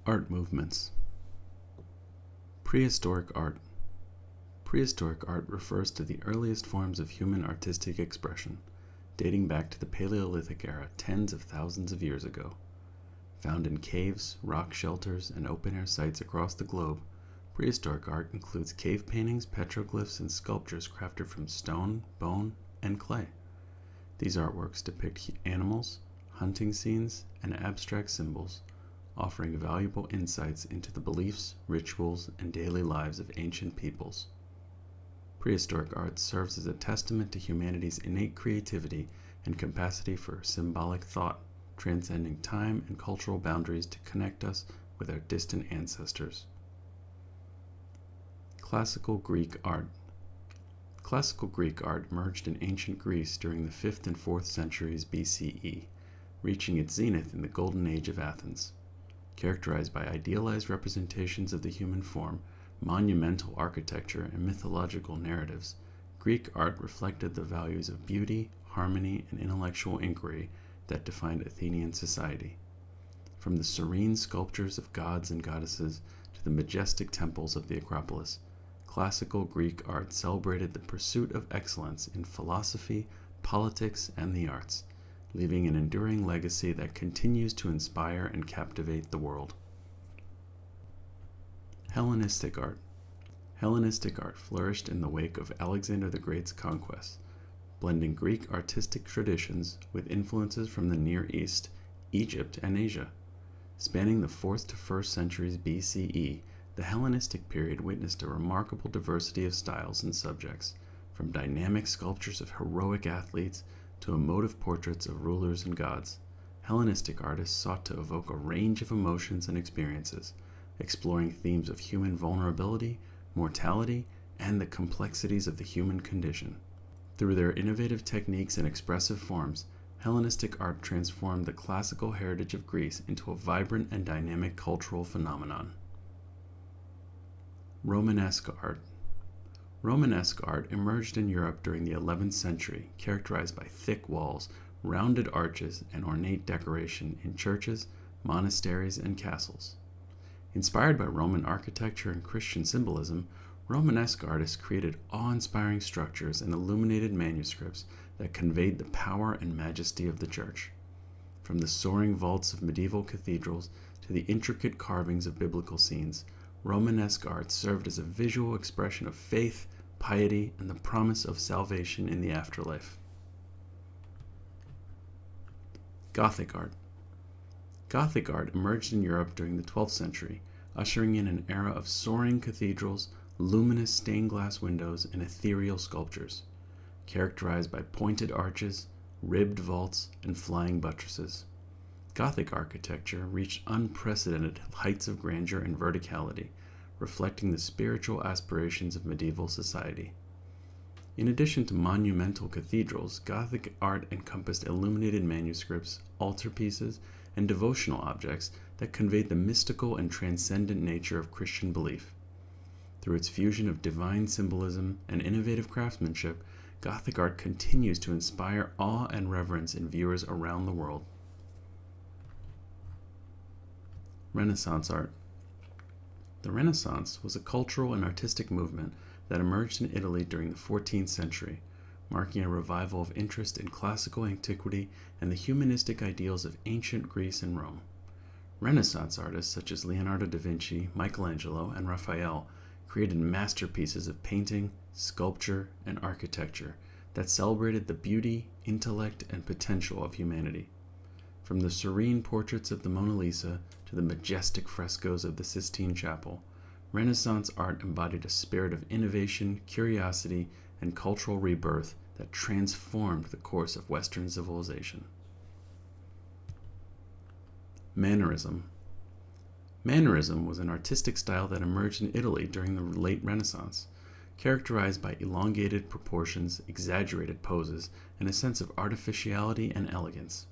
Art movements. Prehistoric art. Prehistoric art refers to the earliest forms of human artistic expression, dating back to the Paleolithic era tens of thousands of years ago. Found in caves, rock shelters, and open-air sites across the globe, prehistoric art includes cave paintings, petroglyphs, and sculptures crafted from stone, bone, and clay. These artworks depict animals, hunting scenes, and abstract symbols, offering valuable insights into the beliefs, rituals, and daily lives of ancient peoples. Prehistoric art serves as a testament to humanity's innate creativity and capacity for symbolic thought, transcending time and cultural boundaries to connect us with our distant ancestors. Classical Greek art. Classical Greek art emerged in ancient Greece during the 5th and 4th centuries BCE, reaching its zenith in the Golden Age of Athens. Characterized by idealized representations of the human form, monumental architecture, and mythological narratives, Greek art reflected the values of beauty, harmony, and intellectual inquiry that defined Athenian society. From the serene sculptures of gods and goddesses to the majestic temples of the Acropolis, classical Greek art celebrated the pursuit of excellence in philosophy, politics, and the arts, leaving an enduring legacy that continues to inspire and captivate the world. Hellenistic art. Hellenistic art flourished in the wake of Alexander the Great's conquests, blending Greek artistic traditions with influences from the Near East, Egypt, and Asia. Spanning the 4th to 1st centuries BCE, the Hellenistic period witnessed a remarkable diversity of styles and subjects, from dynamic sculptures of heroic athletes to emotive portraits of rulers and gods. Hellenistic artists sought to evoke a range of emotions and experiences, exploring themes of human vulnerability, mortality, and the complexities of the human condition. Through their innovative techniques and expressive forms, Hellenistic art transformed the classical heritage of Greece into a vibrant and dynamic cultural phenomenon. Romanesque art. Romanesque art emerged in Europe during the 11th century, characterized by thick walls, rounded arches, and ornate decoration in churches, monasteries, and castles. Inspired by Roman architecture and Christian symbolism, Romanesque artists created awe-inspiring structures and illuminated manuscripts that conveyed the power and majesty of the church. From the soaring vaults of medieval cathedrals to the intricate carvings of biblical scenes, Romanesque art served as a visual expression of faith, piety, and the promise of salvation in the afterlife. Gothic art. Gothic art emerged in Europe during the 12th century, ushering in an era of soaring cathedrals, luminous stained glass windows, and ethereal sculptures, characterized by pointed arches, ribbed vaults, and flying buttresses. Gothic architecture reached unprecedented heights of grandeur and verticality, reflecting the spiritual aspirations of medieval society. In addition to monumental cathedrals, Gothic art encompassed illuminated manuscripts, altarpieces, and devotional objects that conveyed the mystical and transcendent nature of Christian belief. Through its fusion of divine symbolism and innovative craftsmanship, Gothic art continues to inspire awe and reverence in viewers around the world. Renaissance art. The Renaissance was a cultural and artistic movement that emerged in Italy during the 14th century, marking a revival of interest in classical antiquity and the humanistic ideals of ancient Greece and Rome. Renaissance artists such as Leonardo da Vinci, Michelangelo, and Raphael created masterpieces of painting, sculpture, and architecture that celebrated the beauty, intellect, and potential of humanity. From the serene portraits of the Mona Lisa to the majestic frescoes of the Sistine Chapel, Renaissance art embodied a spirit of innovation, curiosity, and cultural rebirth that transformed the course of Western civilization. Mannerism. Mannerism was an artistic style that emerged in Italy during the late Renaissance, characterized by elongated proportions, exaggerated poses, and a sense of artificiality and elegance.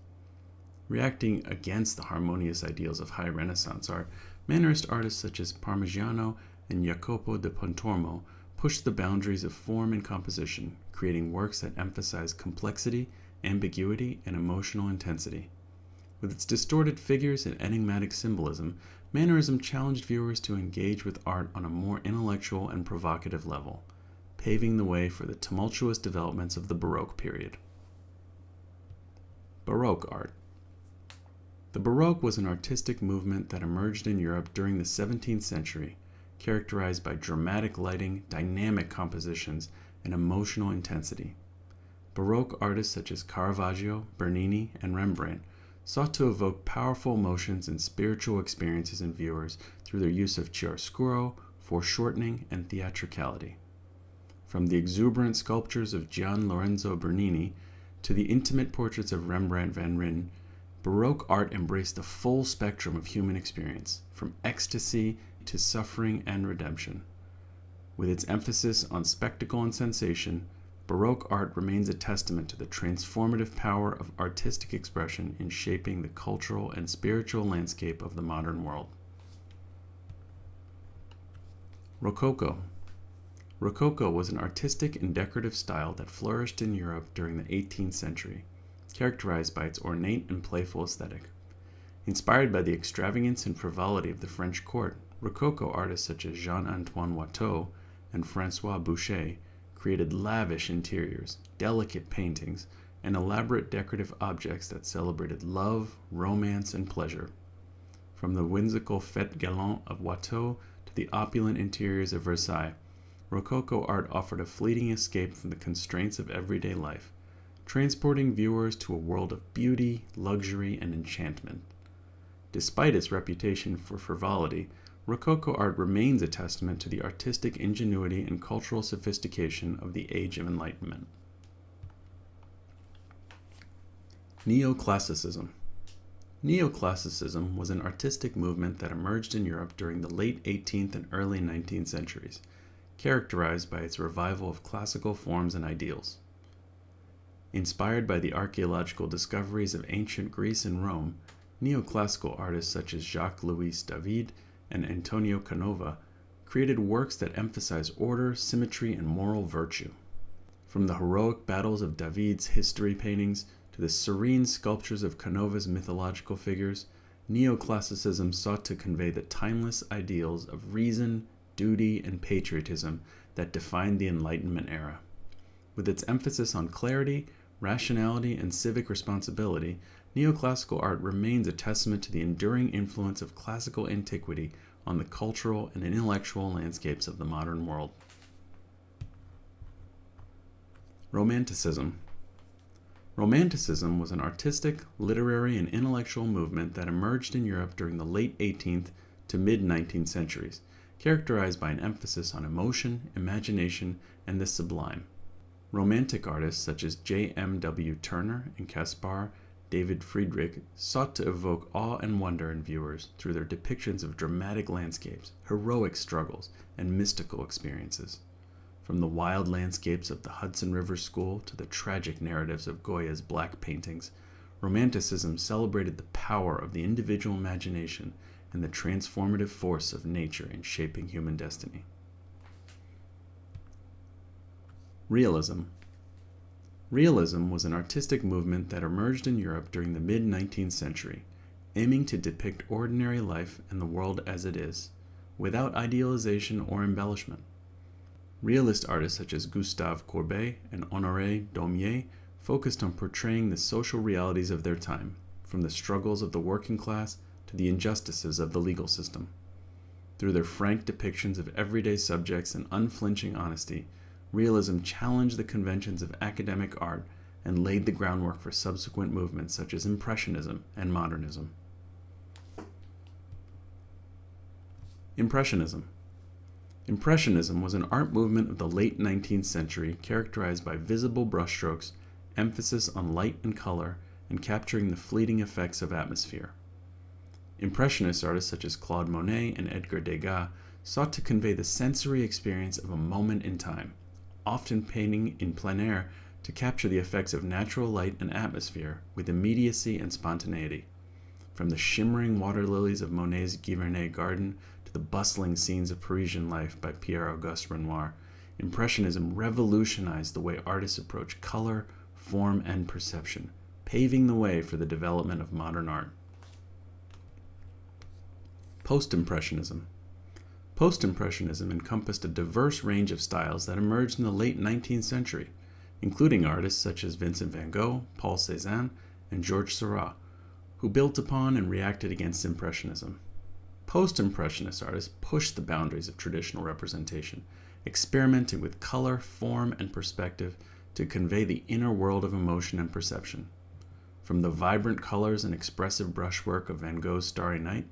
Reacting against the harmonious ideals of high Renaissance art, Mannerist artists such as Parmigiano and Jacopo da Pontormo pushed the boundaries of form and composition, creating works that emphasize complexity, ambiguity, and emotional intensity. With its distorted figures and enigmatic symbolism, Mannerism challenged viewers to engage with art on a more intellectual and provocative level, paving the way for the tumultuous developments of the Baroque period. Baroque art. The Baroque was an artistic movement that emerged in Europe during the 17th century, characterized by dramatic lighting, dynamic compositions, and emotional intensity. Baroque artists such as Caravaggio, Bernini, and Rembrandt sought to evoke powerful emotions and spiritual experiences in viewers through their use of chiaroscuro, foreshortening, and theatricality. From the exuberant sculptures of Gian Lorenzo Bernini to the intimate portraits of Rembrandt van Rijn, Baroque art embraced the full spectrum of human experience, from ecstasy to suffering and redemption. With its emphasis on spectacle and sensation, Baroque art remains a testament to the transformative power of artistic expression in shaping the cultural and spiritual landscape of the modern world. Rococo. Rococo was an artistic and decorative style that flourished in Europe during the 18th century, characterized by its ornate and playful aesthetic. Inspired by the extravagance and frivolity of the French court, Rococo artists such as Jean-Antoine Watteau and François Boucher created lavish interiors, delicate paintings, and elaborate decorative objects that celebrated love, romance, and pleasure. From the whimsical fête galante of Watteau to the opulent interiors of Versailles, Rococo art offered a fleeting escape from the constraints of everyday life, transporting viewers to a world of beauty, luxury, and enchantment. Despite its reputation for frivolity, Rococo art remains a testament to the artistic ingenuity and cultural sophistication of the Age of Enlightenment. Neoclassicism. Neoclassicism was an artistic movement that emerged in Europe during the late 18th and early 19th centuries, characterized by its revival of classical forms and ideals. Inspired by the archaeological discoveries of ancient Greece and Rome, neoclassical artists such as Jacques-Louis David and Antonio Canova created works that emphasize order, symmetry, and moral virtue. From the heroic battles of David's history paintings to the serene sculptures of Canova's mythological figures, neoclassicism sought to convey the timeless ideals of reason, duty, and patriotism that defined the Enlightenment era. With its emphasis on clarity, rationality, and civic responsibility, neoclassical art remains a testament to the enduring influence of classical antiquity on the cultural and intellectual landscapes of the modern world. Romanticism. Romanticism was an artistic, literary, and intellectual movement that emerged in Europe during the late 18th to mid-19th centuries, characterized by an emphasis on emotion, imagination, and the sublime. Romantic artists such as J.M.W. Turner and Caspar David Friedrich sought to evoke awe and wonder in viewers through their depictions of dramatic landscapes, heroic struggles, and mystical experiences. From the wild landscapes of the Hudson River School to the tragic narratives of Goya's black paintings, Romanticism celebrated the power of the individual imagination and the transformative force of nature in shaping human destiny. Realism. Realism was an artistic movement that emerged in Europe during the mid-19th century, aiming to depict ordinary life and the world as it is, without idealization or embellishment. Realist artists such as Gustave Courbet and Honoré Daumier focused on portraying the social realities of their time, from the struggles of the working class to the injustices of the legal system. Through their frank depictions of everyday subjects and unflinching honesty, realism challenged the conventions of academic art and laid the groundwork for subsequent movements such as Impressionism and Modernism. Impressionism. Impressionism was an art movement of the late 19th century characterized by visible brushstrokes, emphasis on light and color, and capturing the fleeting effects of atmosphere. Impressionist artists such as Claude Monet and Edgar Degas sought to convey the sensory experience of a moment in time, often painting in plein air to capture the effects of natural light and atmosphere with immediacy and spontaneity. From the shimmering water lilies of Monet's Giverny garden to the bustling scenes of Parisian life by Pierre-Auguste Renoir, Impressionism revolutionized the way artists approach color, form, and perception, paving the way for the development of modern art. Post-Impressionism. Post-Impressionism encompassed a diverse range of styles that emerged in the late 19th century, including artists such as Vincent van Gogh, Paul Cézanne, and Georges Seurat, who built upon and reacted against Impressionism. Post-Impressionist artists pushed the boundaries of traditional representation, experimenting with color, form, and perspective to convey the inner world of emotion and perception. From the vibrant colors and expressive brushwork of Van Gogh's Starry Night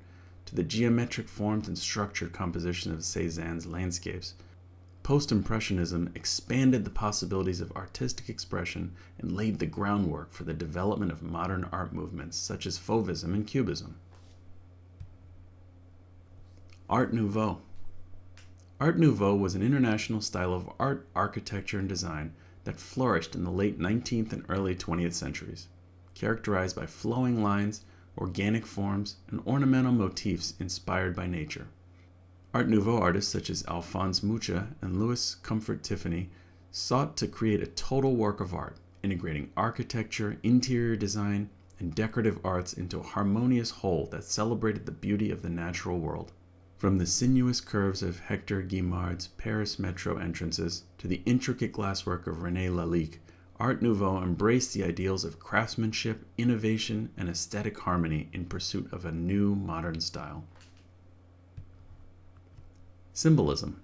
to the geometric forms and structured composition of Cézanne's landscapes, Post-Impressionism expanded the possibilities of artistic expression and laid the groundwork for the development of modern art movements such as Fauvism and Cubism. Art Nouveau. Art Nouveau was an international style of art, architecture, and design that flourished in the late 19th and early 20th centuries, characterized by flowing lines, organic forms, and ornamental motifs inspired by nature. Art Nouveau artists such as Alphonse Mucha and Louis Comfort Tiffany sought to create a total work of art, integrating architecture, interior design, and decorative arts into a harmonious whole that celebrated the beauty of the natural world. From the sinuous curves of Hector Guimard's Paris metro entrances to the intricate glasswork of René Lalique, Art Nouveau embraced the ideals of craftsmanship, innovation, and aesthetic harmony in pursuit of a new modern style. Symbolism.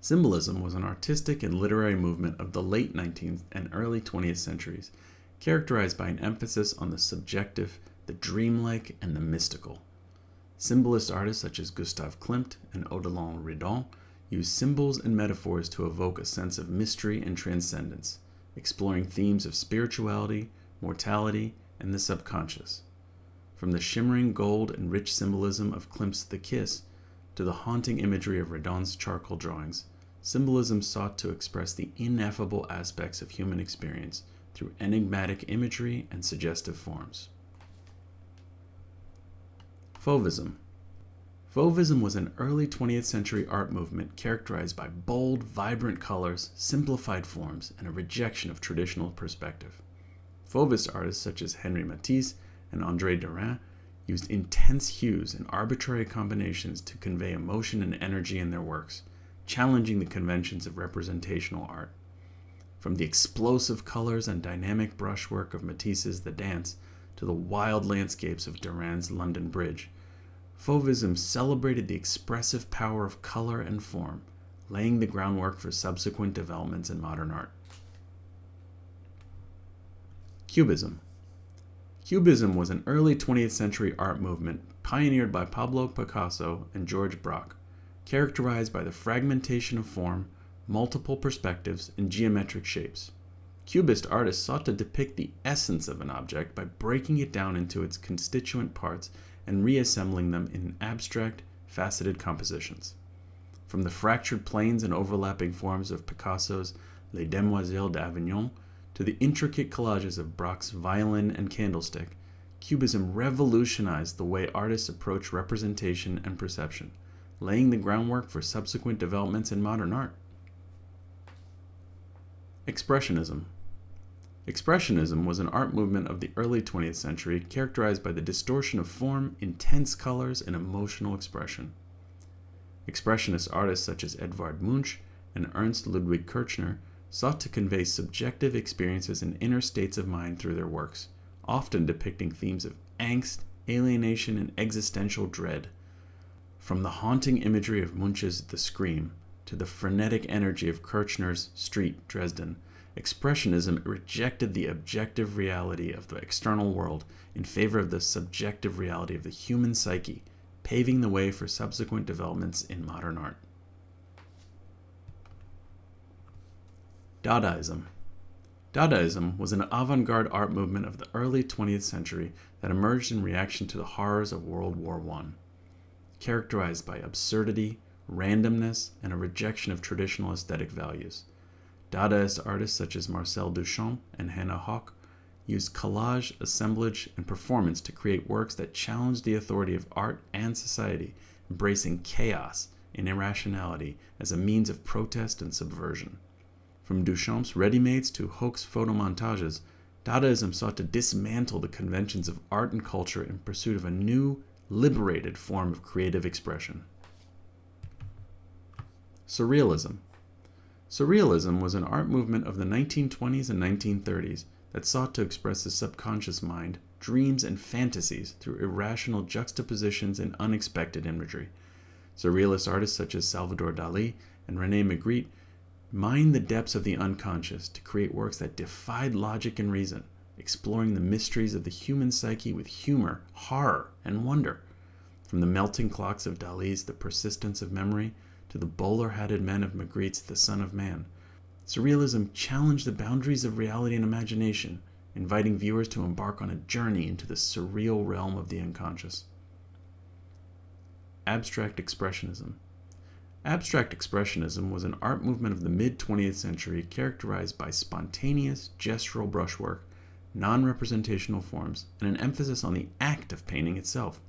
Symbolism was an artistic and literary movement of the late 19th and early 20th centuries, characterized by an emphasis on the subjective, the dreamlike, and the mystical. Symbolist artists such as Gustave Klimt and Odilon Redon used symbols and metaphors to evoke a sense of mystery and transcendence, exploring themes of spirituality, mortality, and the subconscious. From the shimmering gold and rich symbolism of Klimt's The Kiss to the haunting imagery of Redon's charcoal drawings, symbolism sought to express the ineffable aspects of human experience through enigmatic imagery and suggestive forms. Fauvism. Fauvism was an early 20th century art movement characterized by bold, vibrant colors, simplified forms, and a rejection of traditional perspective. Fauvist artists such as Henri Matisse and André Derain used intense hues and arbitrary combinations to convey emotion and energy in their works, challenging the conventions of representational art. From the explosive colors and dynamic brushwork of Matisse's The Dance to the wild landscapes of Derain's London Bridge, Fauvism celebrated the expressive power of color and form, laying the groundwork for subsequent developments in modern art. Cubism. Cubism was an early 20th century art movement pioneered by Pablo Picasso and George Braque, characterized by the fragmentation of form, multiple perspectives, and geometric shapes. Cubist artists sought to depict the essence of an object by breaking it down into its constituent parts and reassembling them in abstract, faceted compositions. From the fractured planes and overlapping forms of Picasso's Les Demoiselles d'Avignon to the intricate collages of Braque's Violin and Candlestick, Cubism revolutionized the way artists approach representation and perception, laying the groundwork for subsequent developments in modern art. Expressionism. Expressionism was an art movement of the early 20th century characterized by the distortion of form, intense colors, and emotional expression. Expressionist artists such as Edvard Munch and Ernst Ludwig Kirchner sought to convey subjective experiences and inner states of mind through their works, often depicting themes of angst, alienation, and existential dread. From the haunting imagery of Munch's The Scream to the frenetic energy of Kirchner's Street, Dresden, Expressionism rejected the objective reality of the external world in favor of the subjective reality of the human psyche, paving the way for subsequent developments in modern art. Dadaism. Dadaism was an avant-garde art movement of the early 20th century that emerged in reaction to the horrors of World War I. Characterized by absurdity, randomness, and a rejection of traditional aesthetic values, Dadaist artists such as Marcel Duchamp and Hannah Höch used collage, assemblage, and performance to create works that challenged the authority of art and society, embracing chaos and irrationality as a means of protest and subversion. From Duchamp's ready-mades to Höch's photomontages, Dadaism sought to dismantle the conventions of art and culture in pursuit of a new, liberated form of creative expression. Surrealism. Surrealism was an art movement of the 1920s and 1930s that sought to express the subconscious mind, dreams, and fantasies through irrational juxtapositions and unexpected imagery. Surrealist artists such as Salvador Dali and René Magritte mined the depths of the unconscious to create works that defied logic and reason, exploring the mysteries of the human psyche with humor, horror, and wonder. From the melting clocks of Dali's The Persistence of Memory to the bowler-hatted men of Magritte's The Son of Man, Surrealism challenged the boundaries of reality and imagination, inviting viewers to embark on a journey into the surreal realm of the unconscious. Abstract Expressionism. Abstract Expressionism was an art movement of the mid-20th century characterized by spontaneous, gestural brushwork, non-representational forms, and an emphasis on the act of painting itself.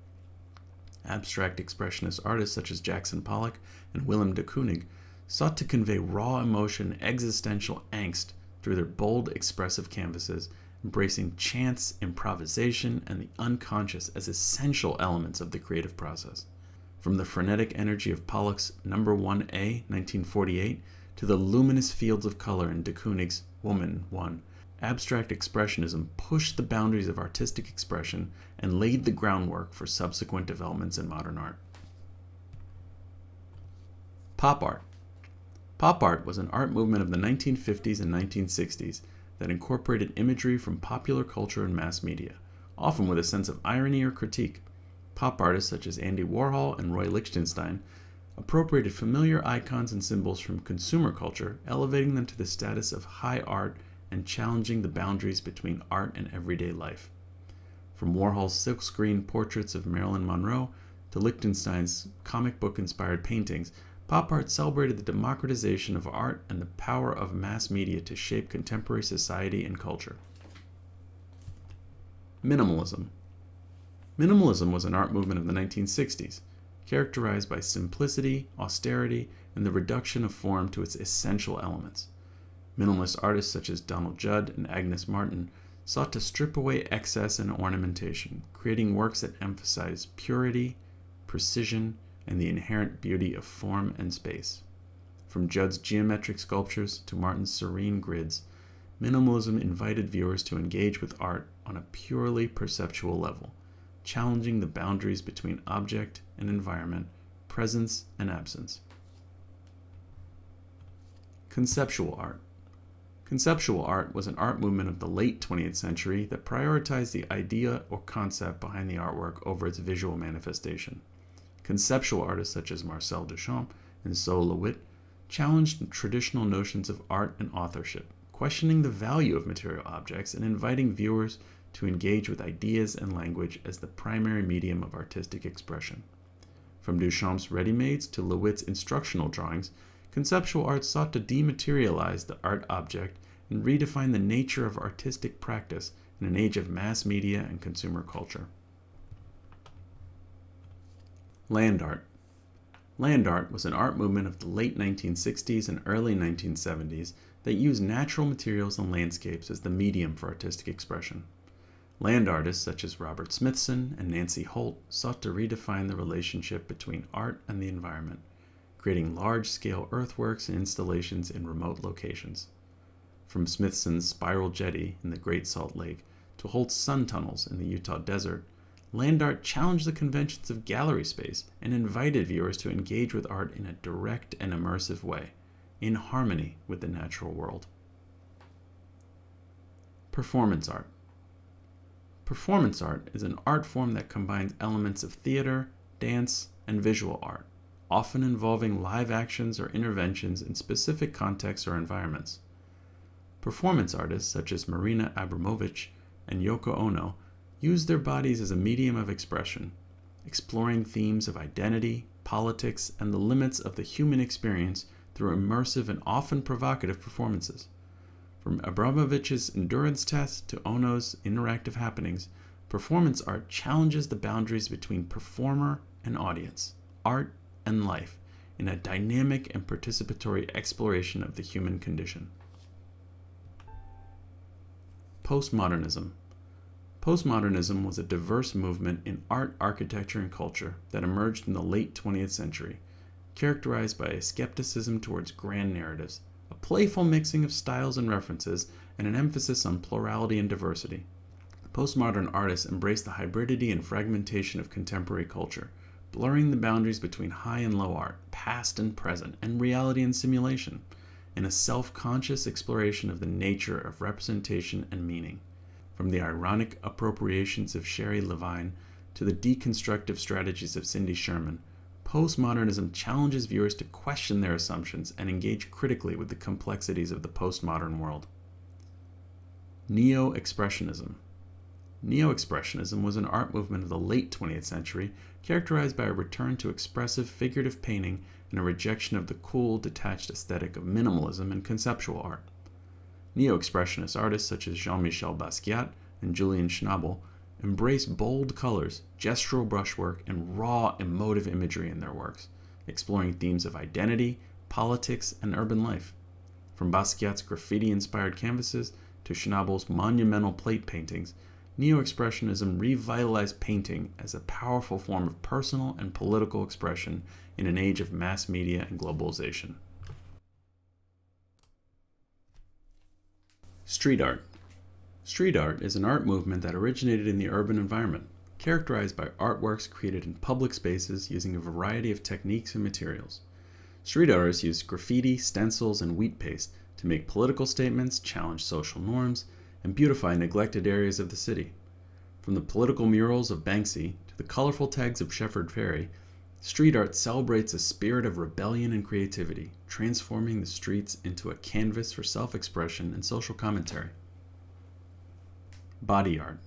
Abstract Expressionist artists such as Jackson Pollock and Willem de Kooning sought to convey raw emotion and existential angst through their bold, expressive canvases, embracing chance, improvisation, and the unconscious as essential elements of the creative process. From the frenetic energy of Pollock's Number 1A, 1948, to the luminous fields of color in de Kooning's Woman 1, Abstract Expressionism pushed the boundaries of artistic expression and laid the groundwork for subsequent developments in modern art. Pop art. Pop art was an art movement of the 1950s and 1960s that incorporated imagery from popular culture and mass media, often with a sense of irony or critique. Pop artists such as Andy Warhol and Roy Lichtenstein appropriated familiar icons and symbols from consumer culture, elevating them to the status of high art and challenging the boundaries between art and everyday life. From Warhol's silkscreen portraits of Marilyn Monroe to Lichtenstein's comic book-inspired paintings, pop art celebrated the democratization of art and the power of mass media to shape contemporary society and culture. Minimalism. Minimalism was an art movement of the 1960s, characterized by simplicity, austerity, and the reduction of form to its essential elements. Minimalist artists such as Donald Judd and Agnes Martin sought to strip away excess and ornamentation, creating works that emphasize purity, precision, and the inherent beauty of form and space. From Judd's geometric sculptures to Martin's serene grids, minimalism invited viewers to engage with art on a purely perceptual level, challenging the boundaries between object and environment, presence and absence. Conceptual art. Conceptual art was an art movement of the late 20th century that prioritized the idea or concept behind the artwork over its visual manifestation. Conceptual artists such as Marcel Duchamp and Sol LeWitt challenged traditional notions of art and authorship, questioning the value of material objects and inviting viewers to engage with ideas and language as the primary medium of artistic expression. From Duchamp's ready-mades to LeWitt's instructional drawings, conceptual art sought to dematerialize the art object and redefine the nature of artistic practice in an age of mass media and consumer culture. Land art. Land art was an art movement of the late 1960s and early 1970s that used natural materials and landscapes as the medium for artistic expression. Land artists such as Robert Smithson and Nancy Holt sought to redefine the relationship between art and the environment, creating large-scale earthworks and installations in remote locations. From Smithson's Spiral Jetty in the Great Salt Lake to Holt's sun tunnels in the Utah desert, land art challenged the conventions of gallery space and invited viewers to engage with art in a direct and immersive way, in harmony with the natural world. Performance art. Performance art is an art form that combines elements of theater, dance, and visual art, often involving live actions or interventions in specific contexts or environments. Performance artists such as Marina Abramović and Yoko Ono use their bodies as a medium of expression, exploring themes of identity, politics, and the limits of the human experience through immersive and often provocative performances. From Abramović's endurance test to Ono's interactive happenings, performance art challenges the boundaries between performer and audience, art and life, in a dynamic and participatory exploration of the human condition. Postmodernism. Postmodernism was a diverse movement in art, architecture, and culture that emerged in the late 20th century, characterized by a skepticism towards grand narratives, a playful mixing of styles and references, and an emphasis on plurality and diversity. Postmodern artists embraced the hybridity and fragmentation of contemporary culture, blurring the boundaries between high and low art, past and present, and reality and simulation, in a self-conscious exploration of the nature of representation and meaning. From the ironic appropriations of Sherry Levine to the deconstructive strategies of Cindy Sherman, postmodernism challenges viewers to question their assumptions and engage critically with the complexities of the postmodern world. Neo-expressionism. Neo-expressionism was an art movement of the late 20th century characterized by a return to expressive figurative painting and a rejection of the cool, detached aesthetic of minimalism and conceptual art. Neo-expressionist artists such as Jean-Michel Basquiat and Julian Schnabel embrace bold colors, gestural brushwork, and raw, emotive imagery in their works, exploring themes of identity, politics, and urban life. From Basquiat's graffiti-inspired canvases to Schnabel's monumental plate paintings, Neo-expressionism revitalized painting as a powerful form of personal and political expression in an age of mass media and globalization. Street art. Street art is an art movement that originated in the urban environment, characterized by artworks created in public spaces using a variety of techniques and materials. Street artists used graffiti, stencils, and wheat paste to make political statements, challenge social norms, and beautify neglected areas of the city. From the political murals of Banksy to the colorful tags of Shepard Fairey, street art celebrates a spirit of rebellion and creativity, transforming the streets into a canvas for self-expression and social commentary. Body art.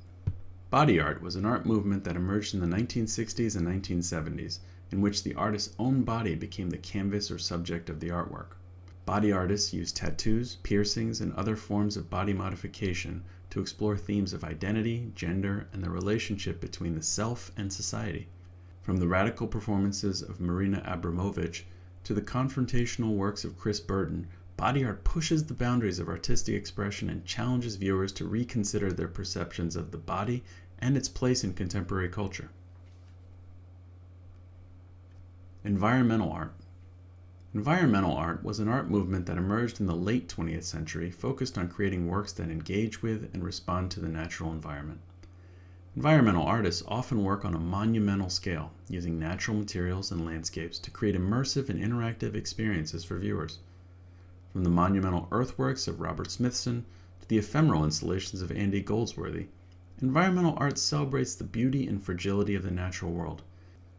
Body art was an art movement that emerged in the 1960s and 1970s, in which the artist's own body became the canvas or subject of the artwork. Body artists used tattoos, piercings, and other forms of body modification to explore themes of identity, gender, and the relationship between the self and society. From the radical performances of Marina Abramović to the confrontational works of Chris Burden, body art pushes the boundaries of artistic expression and challenges viewers to reconsider their perceptions of the body and its place in contemporary culture. Environmental art. Environmental art was an art movement that emerged in the late 20th century, focused on creating works that engage with and respond to the natural environment. Environmental artists often work on a monumental scale, using natural materials and landscapes to create immersive and interactive experiences for viewers. From the monumental earthworks of Robert Smithson to the ephemeral installations of Andy Goldsworthy, environmental art celebrates the beauty and fragility of the natural world,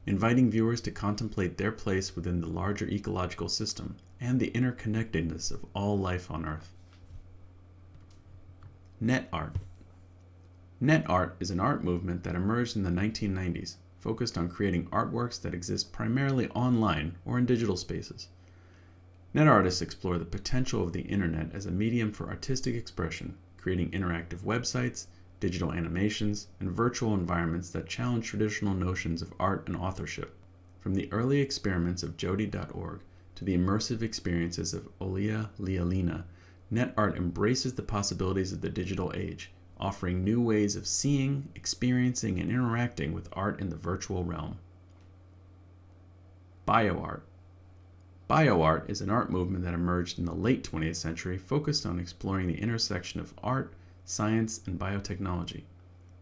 inviting viewers to contemplate their place within the larger ecological system and the interconnectedness of all life on Earth. Net art. Net art is an art movement that emerged in the 1990s, focused on creating artworks that exist primarily online or in digital spaces. Net artists explore the potential of the internet as a medium for artistic expression, creating interactive websites, digital animations, and virtual environments that challenge traditional notions of art and authorship. From the early experiments of Jodi.org to the immersive experiences of Olia Lialina, net art embraces the possibilities of the digital age, offering new ways of seeing, experiencing, and interacting with art in the virtual realm. Bioart. Bioart is an art movement that emerged in the late 20th century, focused on exploring the intersection of art, science, and biotechnology.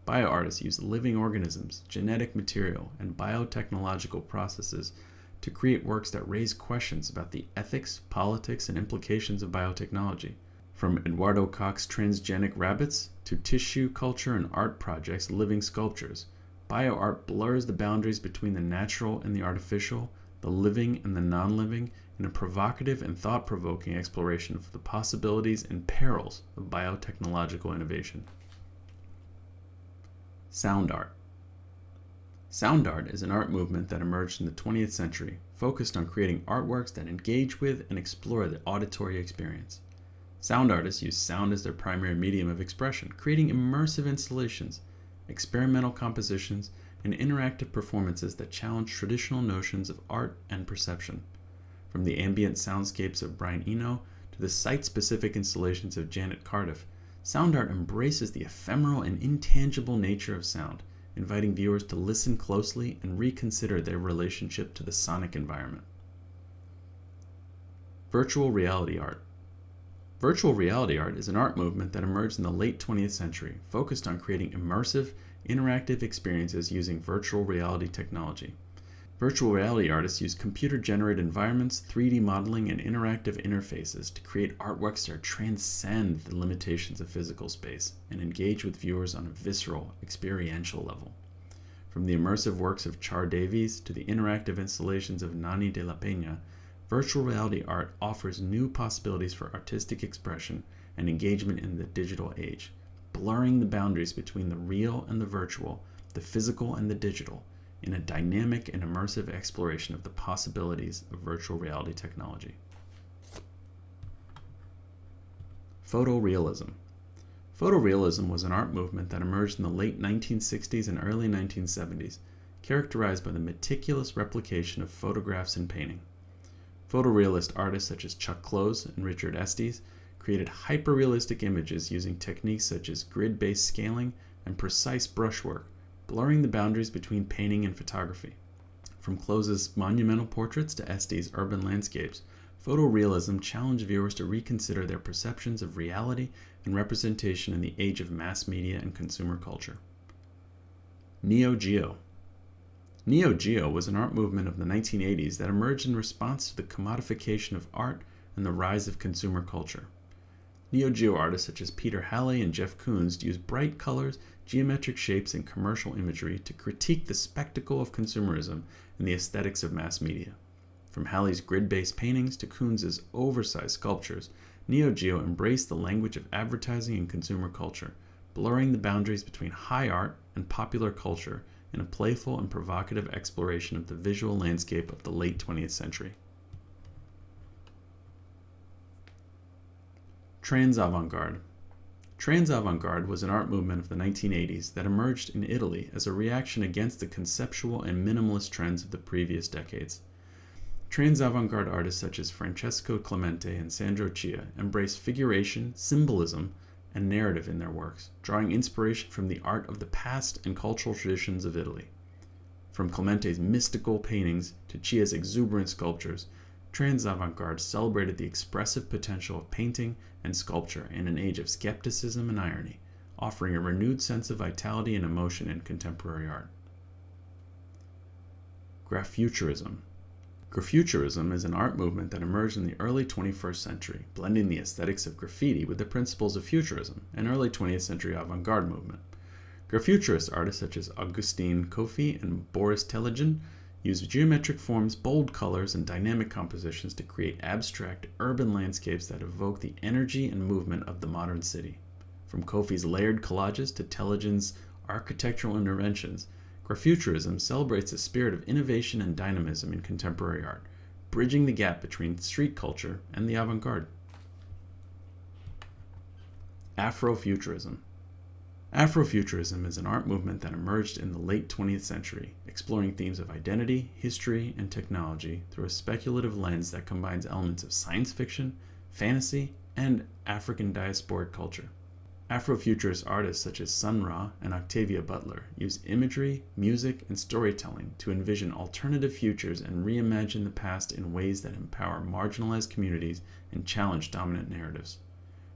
Bioartists use living organisms, genetic material, and biotechnological processes to create works that raise questions about the ethics, politics, and implications of biotechnology. From Eduardo Koch's transgenic rabbits to tissue culture and art projects living sculptures, bioart blurs the boundaries between the natural and the artificial, the living and the non-living, in a provocative and thought-provoking exploration of the possibilities and perils of biotechnological innovation. Sound art. Sound art is an art movement that emerged in the 20th century, focused on creating artworks that engage with and explore the auditory experience. Sound artists use sound as their primary medium of expression, creating immersive installations, experimental compositions, and interactive performances that challenge traditional notions of art and perception. From the ambient soundscapes of Brian Eno to the site-specific installations of Janet Cardiff, Sound art embraces the ephemeral and intangible nature of sound, inviting viewers to listen closely and reconsider their relationship to the sonic environment. Virtual reality art. Virtual reality art is an art movement that emerged in the late 20th century, focused on creating immersive, interactive experiences using virtual reality technology. Virtual reality artists use computer-generated environments, 3D modeling, and interactive interfaces to create artworks that transcend the limitations of physical space and engage with viewers on a visceral, experiential level. From the immersive works of Char Davies to the interactive installations of Nani de la Peña, virtual reality art offers new possibilities for artistic expression and engagement in the digital age, blurring the boundaries between the real and the virtual, the physical and the digital, in a dynamic and immersive exploration of the possibilities of virtual reality technology. Photorealism. Photorealism was an art movement that emerged in the late 1960s and early 1970s, characterized by the meticulous replication of photographs in painting. Photorealist artists such as Chuck Close and Richard Estes created hyperrealistic images using techniques such as grid-based scaling and precise brushwork, blurring the boundaries between painting and photography. From Close's monumental portraits to Estes' urban landscapes, photorealism challenged viewers to reconsider their perceptions of reality and representation in the age of mass media and consumer culture. Neo Geo. Neo Geo was an art movement of the 1980s that emerged in response to the commodification of art and the rise of consumer culture. Neo Geo artists such as Peter Halley and Jeff Koons used bright colors, geometric shapes, and commercial imagery to critique the spectacle of consumerism and the aesthetics of mass media. From Halley's grid-based paintings to Koons' oversized sculptures, Neo Geo embraced the language of advertising and consumer culture, blurring the boundaries between high art and popular culture in a playful and provocative exploration of the visual landscape of the late 20th century. Trans-avant-garde. Trans-avant-garde was an art movement of the 1980s that emerged in Italy as a reaction against the conceptual and minimalist trends of the previous decades. Trans-avant-garde artists such as Francesco Clemente and Sandro Chia embraced figuration, symbolism, and narrative in their works, drawing inspiration from the art of the past and cultural traditions of Italy. From Clemente's mystical paintings to Chia's exuberant sculptures, trans-avant-garde celebrated the expressive potential of painting and sculpture in an age of skepticism and irony, offering a renewed sense of vitality and emotion in contemporary art. Graffuturism. Graffuturism is an art movement that emerged in the early 21st century, blending the aesthetics of graffiti with the principles of futurism, an early 20th century avant-garde movement. Graffuturist artists such as Augustin Kofi and Boris Telegen use geometric forms, bold colors, and dynamic compositions to create abstract urban landscapes that evoke the energy and movement of the modern city. From Kofi's layered collages to Telegen's architectural interventions, Graffuturism celebrates the spirit of innovation and dynamism in contemporary art, bridging the gap between street culture and the avant-garde. Afrofuturism. Afrofuturism is an art movement that emerged in the late 20th century, exploring themes of identity, history, and technology through a speculative lens that combines elements of science fiction, fantasy, and African diasporic culture. Afrofuturist artists such as Sun Ra and Octavia Butler use imagery, music, and storytelling to envision alternative futures and reimagine the past in ways that empower marginalized communities and challenge dominant narratives.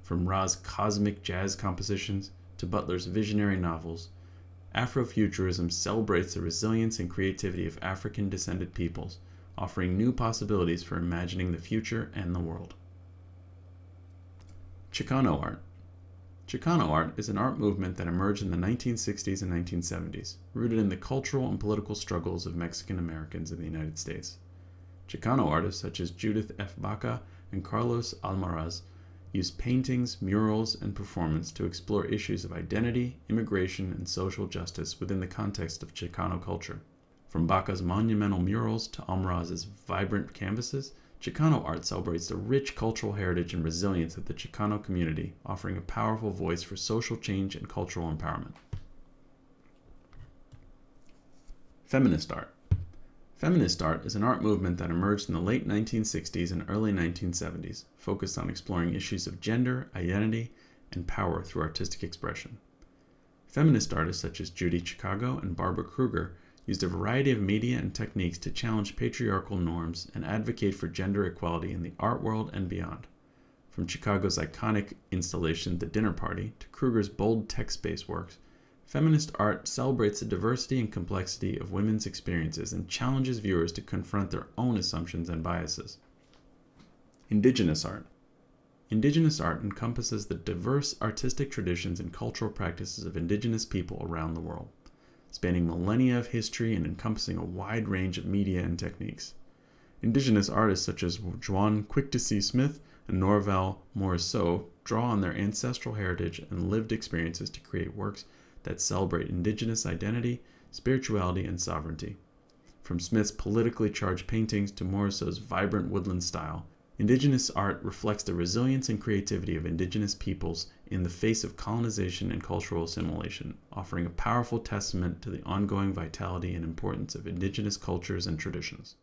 From Ra's cosmic jazz compositions to Butler's visionary novels, Afrofuturism celebrates the resilience and creativity of African-descended peoples, offering new possibilities for imagining the future and the world. Chicano art. Chicano art is an art movement that emerged in the 1960s and 1970s, rooted in the cultural and political struggles of Mexican Americans in the United States. Chicano artists such as Judith F. Baca and Carlos Almaraz used paintings, murals, and performance to explore issues of identity, immigration, and social justice within the context of Chicano culture. From Baca's monumental murals to Almaraz's vibrant canvases, Chicano art celebrates the rich cultural heritage and resilience of the Chicano community, offering a powerful voice for social change and cultural empowerment. Feminist art. Feminist art is an art movement that emerged in the late 1960s and early 1970s, focused on exploring issues of gender, identity, and power through artistic expression. Feminist artists such as Judy Chicago and Barbara Kruger used a variety of media and techniques to challenge patriarchal norms and advocate for gender equality in the art world and beyond. From Chicago's iconic installation The Dinner Party to Kruger's bold text-based works, feminist art celebrates the diversity and complexity of women's experiences and challenges viewers to confront their own assumptions and biases. Indigenous art. Indigenous art encompasses the diverse artistic traditions and cultural practices of indigenous people around the world, spanning millennia of history and encompassing a wide range of media and techniques. Indigenous artists such as Juan Quick-to-See Smith and Norval Morrisseau draw on their ancestral heritage and lived experiences to create works that celebrate indigenous identity, spirituality, and sovereignty. From Smith's politically charged paintings to Morrisseau's vibrant woodland style, Indigenous art reflects the resilience and creativity of indigenous peoples in the face of colonization and cultural assimilation, offering a powerful testament to the ongoing vitality and importance of indigenous cultures and traditions.